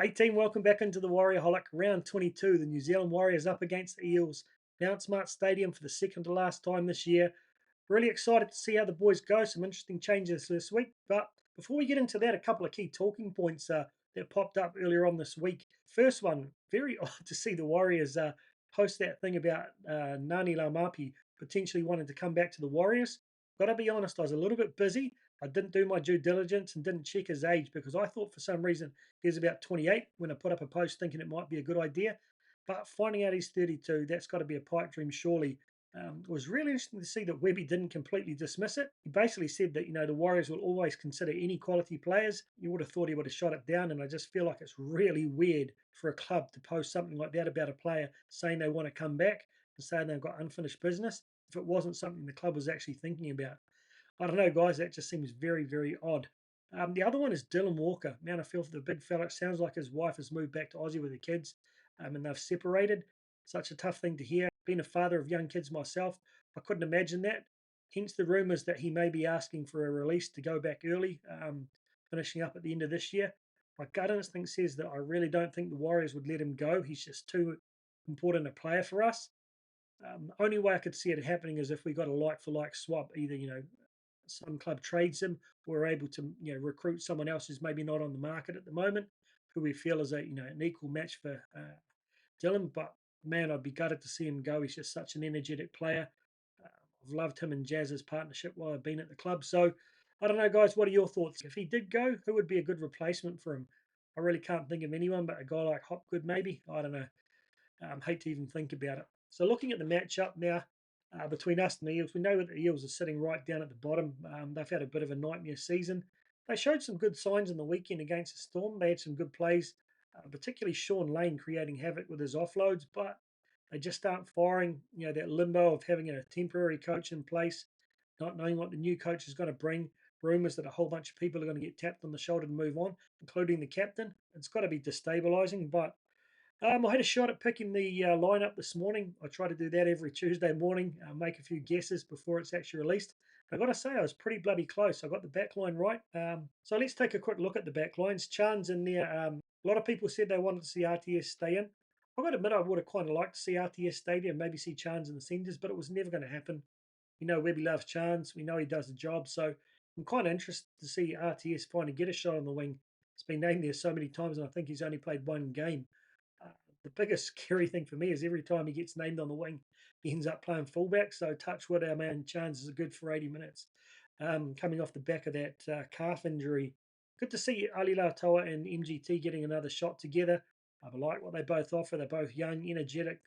Hey team, welcome back into the Warriorholic round 22. The New Zealand Warriors up against the Eels. Now at Smart Stadium for the second to last time this year. Really excited to see how the boys go. Some interesting changes this week. But before we get into that, a couple of key talking points that popped up earlier on this week. First one, very odd to see the Warriors post that thing about Nani Laumapi potentially wanting to come back to the Warriors. Got to be honest, I was a little bit busy. I didn't do my due diligence and didn't check his age because I thought for some reason he was about 28 when I put up a post thinking it might be a good idea. But finding out he's 32, that's got to be a pipe dream, surely. It was really interesting to see that Webby didn't completely dismiss it. He basically said that, the Warriors will always consider any quality players. You would have thought he would have shot it down, and I just feel like it's really weird for a club to post something like that about a player saying they want to come back and saying they've got unfinished business if it wasn't something the club was actually thinking about. I don't know, guys. That just seems very, very odd. The other one is Dylan Walker. Man, I feel for the big fella. It sounds like his wife has moved back to Aussie with the kids, and they've separated. Such a tough thing to hear. Being a father of young kids myself, I couldn't imagine that. Hence the rumours that he may be asking for a release to go back early, finishing up at the end of this year. My gut instinct says that I really don't think the Warriors would let him go. He's just too important a player for us. Only way I could see it happening is if we got a like for like swap, either some club trades him, or we're able to recruit someone else who's maybe not on the market at the moment, who we feel is a an equal match for Dylan. But man, I'd be gutted to see him go. He's just such an energetic player. I've loved him and Jazz's partnership while I've been at the club. So I don't know, guys. What are your thoughts? If he did go, who would be a good replacement for him? I really can't think of anyone, but a guy like Hopgood maybe. I don't know. Hate to even think about it. So looking at the matchup now between us and the Eels, we know that the Eels are sitting right down at the bottom. They've had a bit of a nightmare season. They showed some good signs in the weekend against the Storm. They had some good plays, particularly Sean Lane creating havoc with his offloads, but they just aren't firing. That limbo of having a temporary coach in place, not knowing what the new coach is going to bring. Rumours that a whole bunch of people are going to get tapped on the shoulder to move on, including the captain. It's got to be destabilising, but I had a shot at picking the lineup this morning. I try to do that every Tuesday morning, make a few guesses before it's actually released. I got to say, I was pretty bloody close. I got the backline right. So let's take a quick look at the backlines. Chan's in there. A lot of people said they wanted to see RTS stay in. I got to admit, I would have kind of liked to see RTS stay there and maybe see Chan's in the centres, but it was never going to happen. We know Webby loves Chance. We know he does the job. So I'm kind of interested to see RTS finally get a shot on the wing. It's been named there so many times, and I think he's only played one game. Uh, the biggest scary thing for me is every time he gets named on the wing, he ends up playing fullback. So touch wood, our man Chance is good for 80 minutes. Coming off the back of that calf injury. Good to see Ali Toa and MGT getting another shot together. I like what they both offer. They're both young, energetic,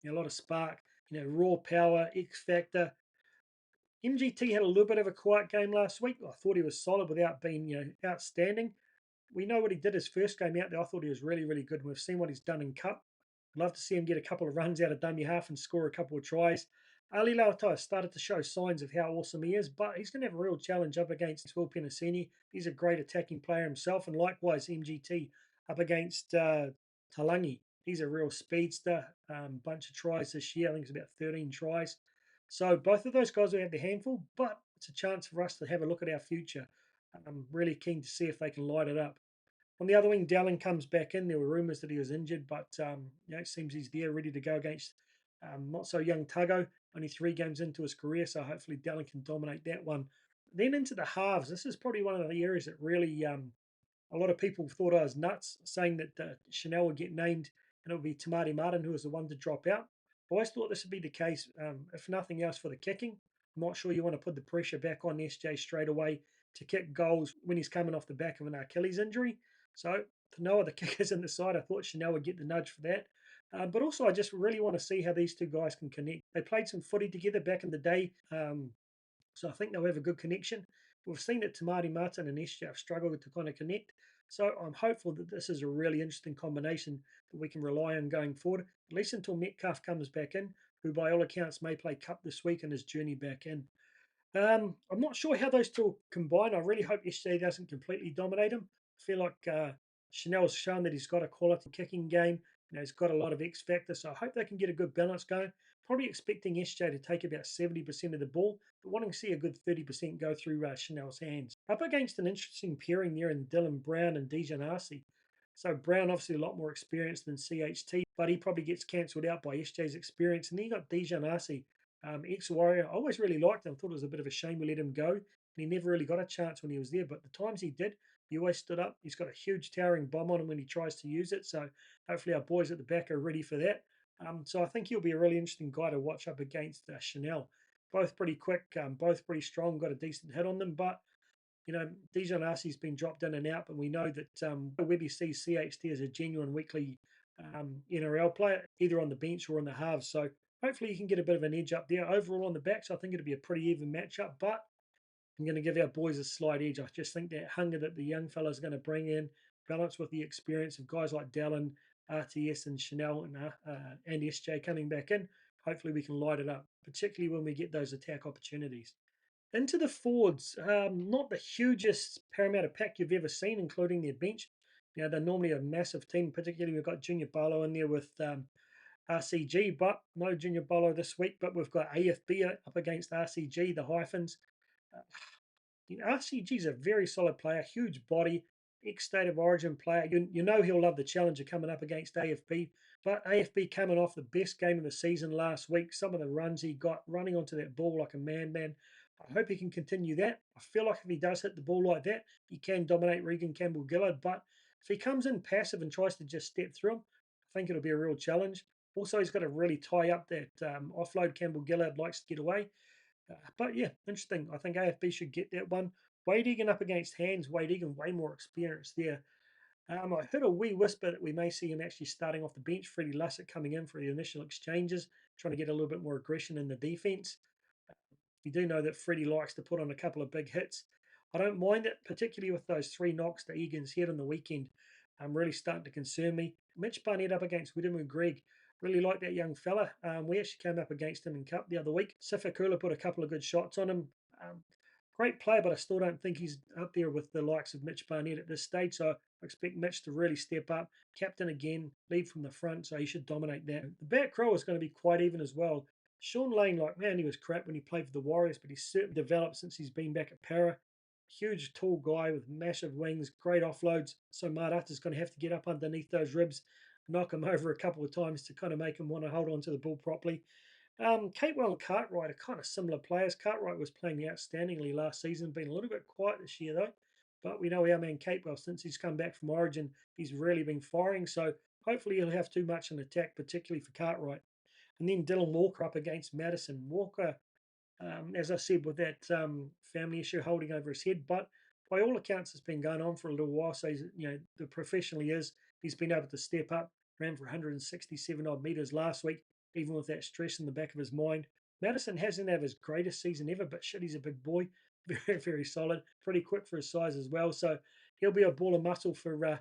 a lot of spark, raw power, X factor. MGT had a little bit of a quiet game last week. I thought he was solid without being, outstanding. We know what he did his first game out there. I thought he was really, really good. We've seen what he's done in Cup. I'd love to see him get a couple of runs out of dummy half and score a couple of tries. Ali Lautai started to show signs of how awesome he is, but he's going to have a real challenge up against Will Penasini. He's a great attacking player himself, and likewise MGT up against Talangi. He's a real speedster. Bunch of tries this year. I think it's about 13 tries. So both of those guys will have the handful, but it's a chance for us to have a look at our future. I'm really keen to see if they can light it up. On the other wing, Dallin comes back in. There were rumours that he was injured, but it seems he's there, ready to go against not so young Tuggo. Only 3 games into his career, so hopefully Dallin can dominate that one. Then into the halves. This is probably one of the areas that really a lot of people thought I was nuts, saying that Chanel would get named and it would be Tamati Martin who was the one to drop out. I always thought this would be the case, if nothing else, for the kicking. I'm not sure you want to put the pressure back on SJ straight away to kick goals when he's coming off the back of an Achilles injury. So, for no other kickers in the side, I thought Chanel would get the nudge for that. But also, I just really want to see how these two guys can connect. They played some footy together back in the day, so I think they'll have a good connection. We've seen that Tamati Martin and SJ have struggled to kind of connect. So I'm hopeful that this is a really interesting combination that we can rely on going forward, at least until Metcalf comes back in, who by all accounts may play Cup this week in his journey back in. I'm not sure how those two combine. I really hope SJ doesn't completely dominate him. I feel like Chanel's shown that he's got a quality kicking game. He's got a lot of X factor, so I hope they can get a good balance going. Probably expecting SJ to take about 70% of the ball, but wanting to see a good 30% go through Chanel's hands. Up against an interesting pairing there in Dylan Brown and Dijon Arcee. So Brown obviously a lot more experienced than CHT, but he probably gets cancelled out by SJ's experience. And then you got Dijon Arcee, ex-Warrior. I always really liked him. I thought it was a bit of a shame we let him go. And he never really got a chance when he was there. But the times he did, he always stood up. He's got a huge towering bomb on him when he tries to use it. So hopefully our boys at the back are ready for that. So I think he'll be a really interesting guy to watch up against Chanel. Both pretty quick, both pretty strong, got a decent hit on them. But Dijon Arcee's been dropped in and out, but we know that Webby sees CHT as a genuine weekly NRL player, either on the bench or on the halves. So hopefully you can get a bit of an edge up there. Overall on the backs, I think it'll be a pretty even matchup, but I'm going to give our boys a slight edge. I just think that hunger that the young fellas are going to bring in, balanced with the experience of guys like Dallin, RTS, and Chanel and SJ coming back in, hopefully we can light it up, particularly when we get those attack opportunities. Into the forwards, not the hugest Parramatta pack you've ever seen, including their bench. They're normally a massive team, particularly we've got Junior Barlow in there with RCG, but no Junior Barlow this week. But we've got AFB up against RCG, the Hyphens. Uh, RCG is a very solid player, huge body, ex-State of Origin player. You know he'll love the challenger coming up against AFB. But AFB coming off the best game of the season last week. Some of the runs he got, running onto that ball like a man. I hope he can continue that. I feel like if he does hit the ball like that, he can dominate Regan Campbell-Gillard. But if he comes in passive and tries to just step through him, I think it'll be a real challenge. Also, he's got to really tie up that offload Campbell-Gillard likes to get away. But yeah, interesting. I think AFB should get that one. Wade Egan up against Hands. Wade Egan way more experienced there. I heard a wee whisper that we may see him actually starting off the bench. Freddie Lussick coming in for the initial exchanges, trying to get a little bit more aggression in the defence. You do know that Freddie likes to put on a couple of big hits. I don't mind it, particularly with those 3 knocks to Egan's head on the weekend. Really starting to concern me. Mitch Barnett up against Widemu Greg. Really like that young fella. We actually came up against him in Cup the other week. Sifakula put a couple of good shots on him. Great player, but I still don't think he's up there with the likes of Mitch Barnett at this stage. So I expect Mitch to really step up. Captain again, lead from the front, so he should dominate that. The back row is going to be quite even as well. Sean Lane, like, man, he was crap when he played for the Warriors, but he's certainly developed since he's been back at Parra. Huge, tall guy with massive wings, great offloads. So Marata's going to have to get up underneath those ribs, knock him over a couple of times to kind of make him want to hold on to the ball properly. Catewell and Cartwright are kind of similar players. Cartwright was playing outstandingly last season, been a little bit quiet this year though. But we know our man Catewell, since he's come back from Origin, he's really been firing. So hopefully he'll have too much in attack, particularly for Cartwright. And then Dylan Walker up against Madison. Walker, as I said, with that family issue holding over his head, but by all accounts, it's been going on for a little while. So he's, the professional he is, he's been able to step up. Ran for 167 odd meters last week, even with that stress in the back of his mind. Madison hasn't had his greatest season ever, but shit, he's a big boy, very very solid, pretty quick for his size as well. So he'll be a ball of muscle for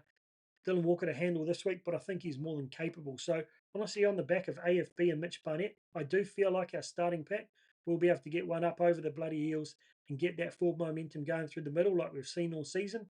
Dylan Walker to handle this week, but I think he's more than capable. So honestly, on the back of AFB and Mitch Barnett, I do feel like our starting pack will be able to get one up over the bloody Eels and get that forward momentum going through the middle like we've seen all season.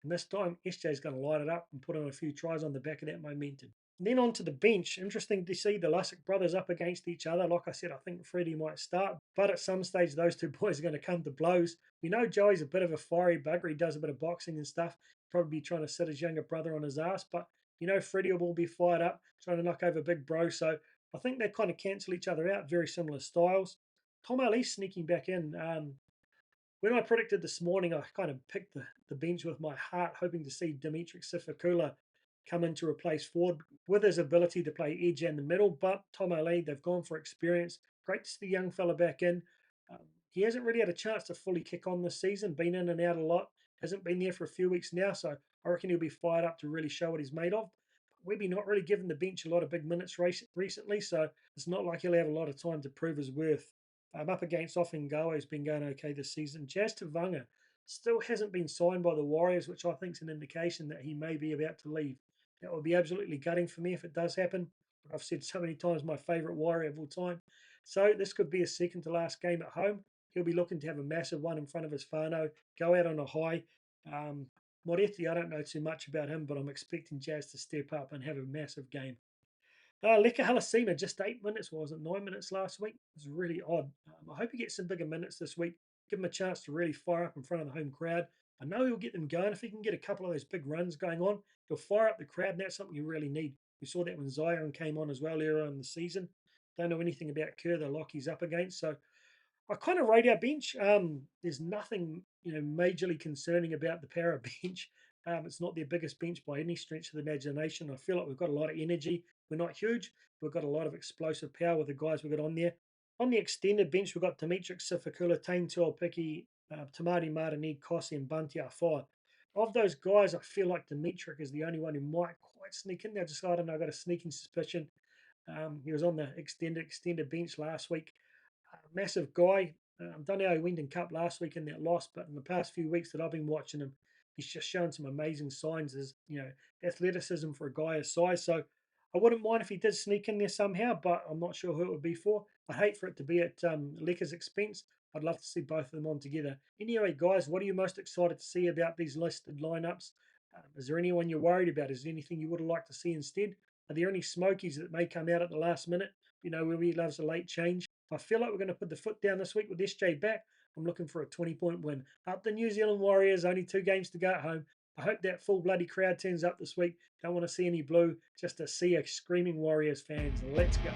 And this time, SJ's going to light it up and put on a few tries on the back of that momentum. And then on to the bench. Interesting to see the Lussick brothers up against each other. Like I said, I think Freddie might start, but at some stage, those two boys are going to come to blows. We know Joey's a bit of a fiery bugger. He does a bit of boxing and stuff. Probably be trying to sit his younger brother on his ass, but Freddie will be fired up, trying to knock over Big Bro. So I think they kind of cancel each other out. Very similar styles. Tom Ali sneaking back in. When I predicted this morning, I kind of picked the bench with my heart, hoping to see Dimitri Sifakula come in to replace Ford with his ability to play edge and the middle. But Tom Ali, they've gone for experience. Great to see the young fella back in. He hasn't really had a chance to fully kick on this season, been in and out a lot, hasn't been there for a few weeks now. So I reckon he'll be fired up to really show what he's made of. We've not really given the bench a lot of big minutes recently, so it's not like he'll have a lot of time to prove his worth. Up against Offengawa, who's been going okay this season. Jazz Tavanga still hasn't been signed by the Warriors, which I think is an indication that he may be about to leave. That would be absolutely gutting for me if it does happen. But I've said so many times, my favourite Warrior of all time. So this could be a second to last game at home. He'll be looking to have a massive one in front of his whānau, go out on a high. Moretti, I don't know too much about him, but I'm expecting Jazz to step up and have a massive game. Leka Halasima, just 8 minutes, wasn't 9 minutes last week. It was really odd. I hope he gets some bigger minutes this week. Give him a chance to really fire up in front of the home crowd. I know he'll get them going. If he can get a couple of those big runs going on, he'll fire up the crowd, and that's something you really need. We saw that when Zion came on as well earlier in the season. Don't know anything about Kerr, the lock he's up against. So I kind of rate our bench. There's nothing majorly concerning about the Parra bench. It's not their biggest bench by any stretch of the imagination. I feel like we've got a lot of energy. We're not huge. We've got a lot of explosive power with the guys we've got on there. On the extended bench, we've got Dimitrik Sifakula, Tane Tuolpiki, Tamati Martinez, Kossi, and Bunty Afoa. Of those guys, I feel like Dimitrik is the only one who might quite sneak in there. Just I don't know. I got a sneaking suspicion. He was on the extended bench last week. Massive guy. Don't know how he went in Cup last week in that loss, but in the past few weeks that I've been watching him, he's just shown some amazing signs as athleticism for a guy his size. So I wouldn't mind if he did sneak in there somehow, but I'm not sure who it would be for. I'd hate for it to be at Lecker's expense. I'd love to see both of them on together. Anyway, guys, what are you most excited to see about these listed lineups? Is there anyone you're worried about? Is there anything you would have liked to see instead? Are there any smokies that may come out at the last minute? Where he loves a late change. I feel like we're going to put the foot down this week with SJ back. I'm looking for a 20-point win. Up the New Zealand Warriors, only 2 games to go at home. I hope that full bloody crowd turns up this week. Don't want to see any blue, just to see a screaming Warriors fans. Let's go.